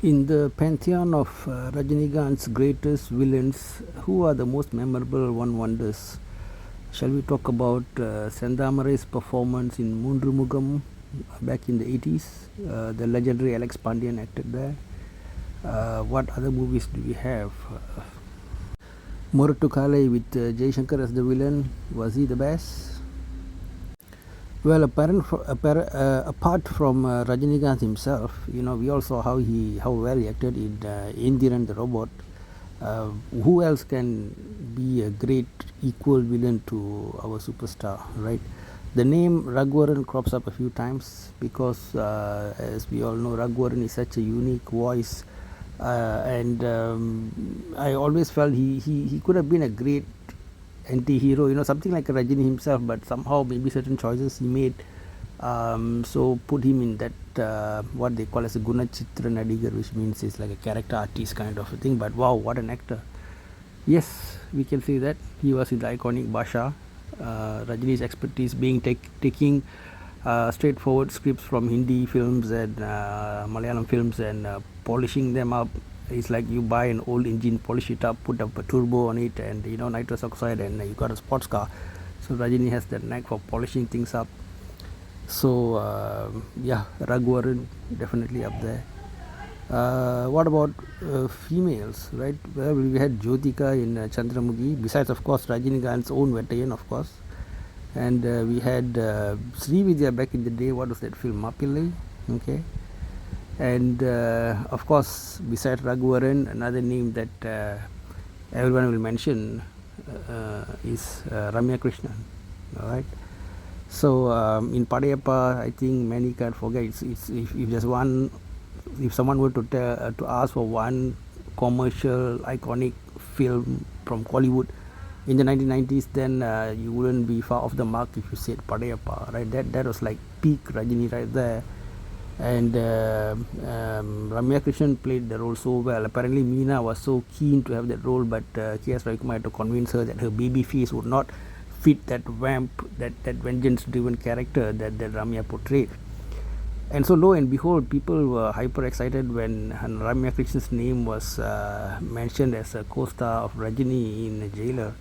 In the pantheon of Rajinikanth's greatest villains, who are the most memorable, one wonders? Shall we talk about Sendamare's performance in Mundrumugam back in the 80s? The legendary Alex Pandian acted there. What other movies do we have? Moratukale with Jaishankar as the villain. Was he the best? Well, apart from Rajinikanth himself, we all saw how well he acted in Indiran the Robot. Who else can be a great equal villain to our superstar, right? The name Raghuvaran crops up a few times because, as we all know, Raghuvaran is such a unique voice, and I always felt he could have been a great anti-hero, something like Rajini himself, but somehow maybe certain choices he made so put him in that what they call as a Gunachitra Nadigar, which means it's like a character artist kind of a thing. But wow, what an actor! Yes, we can say that he was in the iconic Basha. Rajini's expertise being taking straightforward scripts from Hindi films and Malayalam films and polishing them up. It's like you buy an old engine, polish it up, put up a turbo on it, and nitrous oxide, and you got a sports car. So Rajini has that knack for polishing things up. So yeah, Raghuvaran definitely up there. What about females, right? Well, we had Jyotika in Chandramukhi, besides of course Rajinikanth's own veteran, of course. And we had Srividya back in the day. What was that film? Mapillai. Okay. And of course, besides Raghuvaran, another name that everyone will mention is Ramya Krishnan. All right. So in Padayappa, I think many can't forget. It's if there's one, if someone were to ask for one commercial iconic film from Hollywood in the 1990s, then you wouldn't be far off the mark if you said Padayappa, right? That was like peak Rajini right there. And Ramya Krishnan played the role so well. Apparently Meena was so keen to have that role, but K.S. Ravikumar had to convince her that her baby face would not fit that vamp, that vengeance driven character that Ramya portrayed. And so lo and behold, people were hyper excited when Ramya Krishnan's name was mentioned as a co-star of Rajini in Jailer.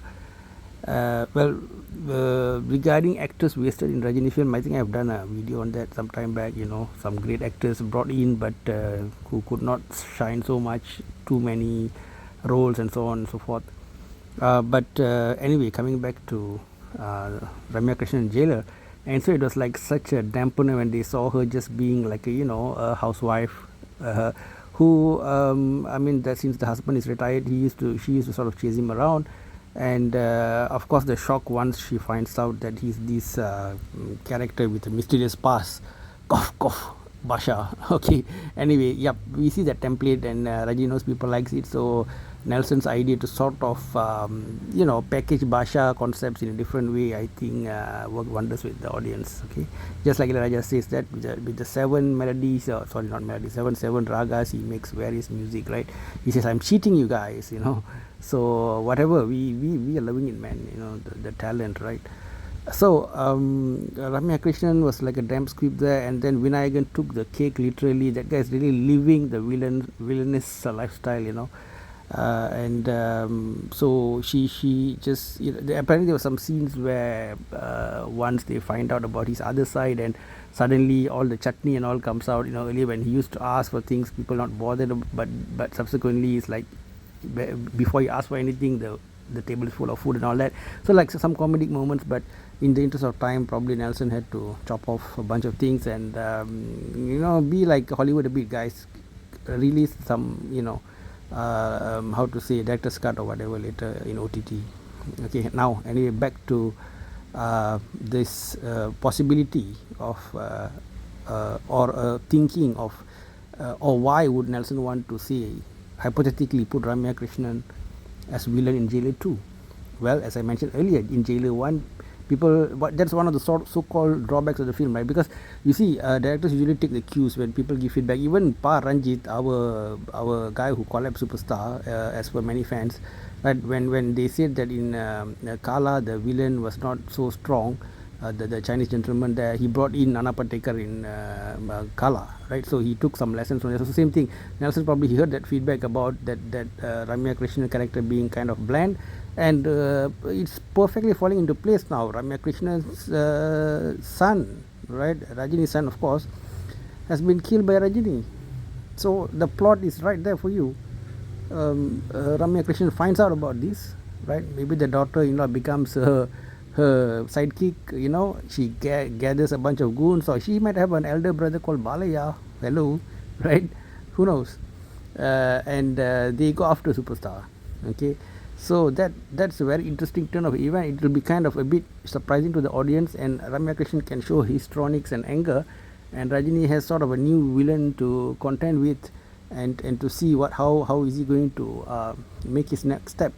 Regarding actors wasted in Rajini film, I think I've done a video on that some time back. Some great actors brought in, but who could not shine so much, too many roles and so on and so forth. But anyway, coming back to Ramya Krishnan Jailer, and so it was like such a dampener when they saw her just being like a housewife who I mean that since the husband is retired, she used to sort of chase him around. And of course the shock once she finds out that he's this character with a mysterious past. Cough cough Basha. Okay, anyway, yep, we see that template, and Raji knows people likes it, so Nelson's idea to sort of package Basha concepts in a different way, I think worked wonders with the audience. Okay, just like Raja says that with the seven melodies, sorry, not melodies, seven ragas, he makes various music, right? He says, I'm cheating you guys, so whatever, we are loving it, man, the talent, right? So Ramya Krishnan was like a damn squib there, and then Vinayagan took the cake literally. That guy is really living the villainous lifestyle, and so she just apparently there were some scenes where once they find out about his other side, and suddenly all the chutney and all comes out. Earlier when he used to ask for things, people not bothered, but subsequently it's like before you ask for anything, the table is full of food and all that. So like some comedic moments, but in the interest of time, probably Nelson had to chop off a bunch of things and be like Hollywood a bit, guys. Release some how to say, director's cut or whatever later in OTT. Okay, now anyway, back to this possibility of or thinking of or why would Nelson want to say, hypothetically put Ramya Krishnan as villain in Jailer 2? Well, as I mentioned earlier, in Jailer 1, that's one of the so-called drawbacks of the film, right? Because you see, directors usually take the cues when people give feedback. Even Pa Ranjit, our guy who collabed Superstar, as per many fans, right? When they said that in Kala the villain was not so strong, the Chinese gentleman there, he brought in Nana Patekar in Kala, right? So he took some lessons from there. So same thing, Nelson probably he heard that feedback about that Ramya Krishnan character being kind of bland, and it's perfectly falling into place now. Ramya Krishnan's son, right, Rajini's son, of course, has been killed by Rajini. So the plot is right there for you. Ramya Krishnan finds out about this, right? Maybe the daughter-in-law becomes her sidekick. She gathers a bunch of goons, or she might have an elder brother called Balaya. Hello, right? Who knows? And they go after superstar. Okay, so that's a very interesting turn of event. It will be kind of a bit surprising to the audience, and Ramya Krishnan can show histrionics and anger, and Rajini has sort of a new villain to contend with, and to see how is he going to make his next step.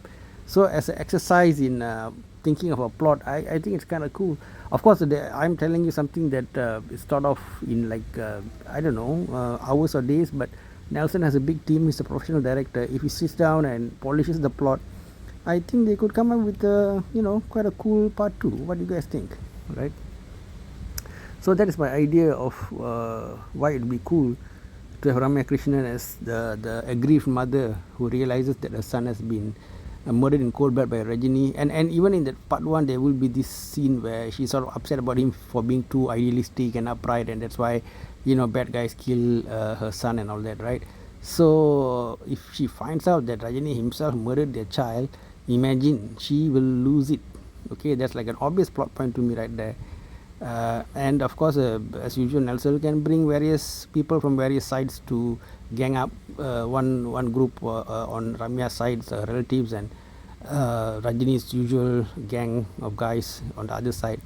So as an exercise in thinking of a plot, I think it's kind of cool. Of course, I'm telling you something that is thought of in like I don't know, hours or days, but Nelson has a big team. He's a professional director. If he sits down and polishes the plot, I think they could come up with quite a cool part 2. What do you guys think, right? So that is my idea of why it would be cool to have Ramya Krishnan as the aggrieved mother who realizes that her son has been murdered in cold blood by Rajini, and even in that part 1 there will be this scene where she's sort of upset about him for being too idealistic and upright, and that's why bad guys kill her son and all that, right? So if she finds out that Rajini himself murdered their child, imagine, she will lose it. Okay, that's like an obvious plot point to me right there. And of course, as usual, Nelson can bring various people from various sides to gang up. One group on Ramya's side's relatives, and Rajini's usual gang of guys on the other side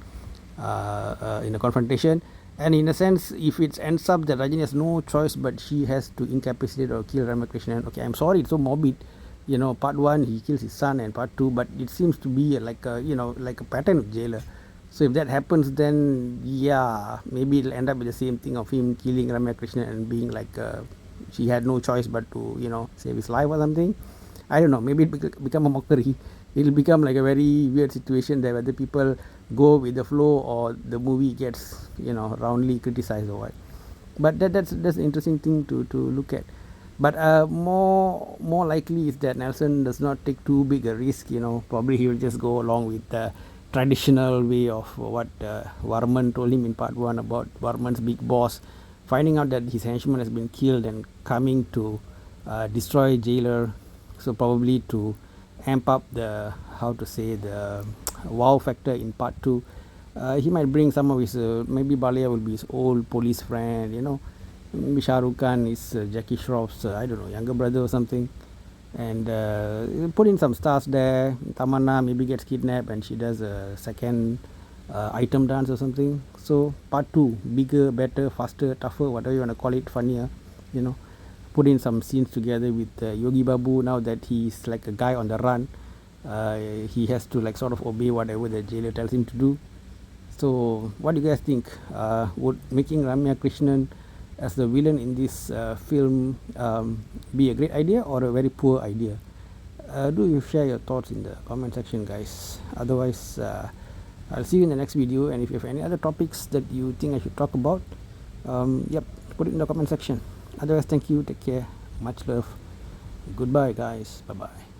in a confrontation. And in a sense, if it ends up that Rajini has no choice but she has to incapacitate or kill Ramya Krishnan, okay, I'm sorry, it's so morbid. Part 1 he kills his son, and part 2, but it seems to be like a pattern of Jailer. So if that happens, then yeah, maybe it'll end up with the same thing of him killing Ramya Krishnan and being like she had no choice but to save his life or something. I don't know, maybe it become a mockery. It'll become like a very weird situation there, whether people go with the flow or the movie gets roundly criticized or what. But that's an interesting thing to look at. But more likely is that Nelson does not take too big a risk. Probably he will just go along with the traditional way of what Varman told him in part 1 about Varman's big boss finding out that his henchman has been killed and coming to destroy Jailer. So probably to amp up the wow factor in part 2, he might bring some of his maybe Balaya will be his old police friend, maybe Shah Rukh Khan is Jackie Shroff's I don't know, younger brother or something, and put in some stars there. Tamanna maybe gets kidnapped and she does a second item dance or something. So part 2, bigger, better, faster, tougher, whatever you want to call it, funnier, put in some scenes together with Yogi Babu. Now that he's like a guy on the run, he has to like sort of obey whatever the jailer tells him to do. So what do you guys think? Would making Ramya Krishnan as the villain in this film be a great idea or a very poor idea? Do you share your thoughts in the comment section, guys? Otherwise, I'll see you in the next video, and if you have any other topics that you think I should talk about, put it in the comment section. Otherwise, thank you, take care, much love, goodbye guys, bye bye.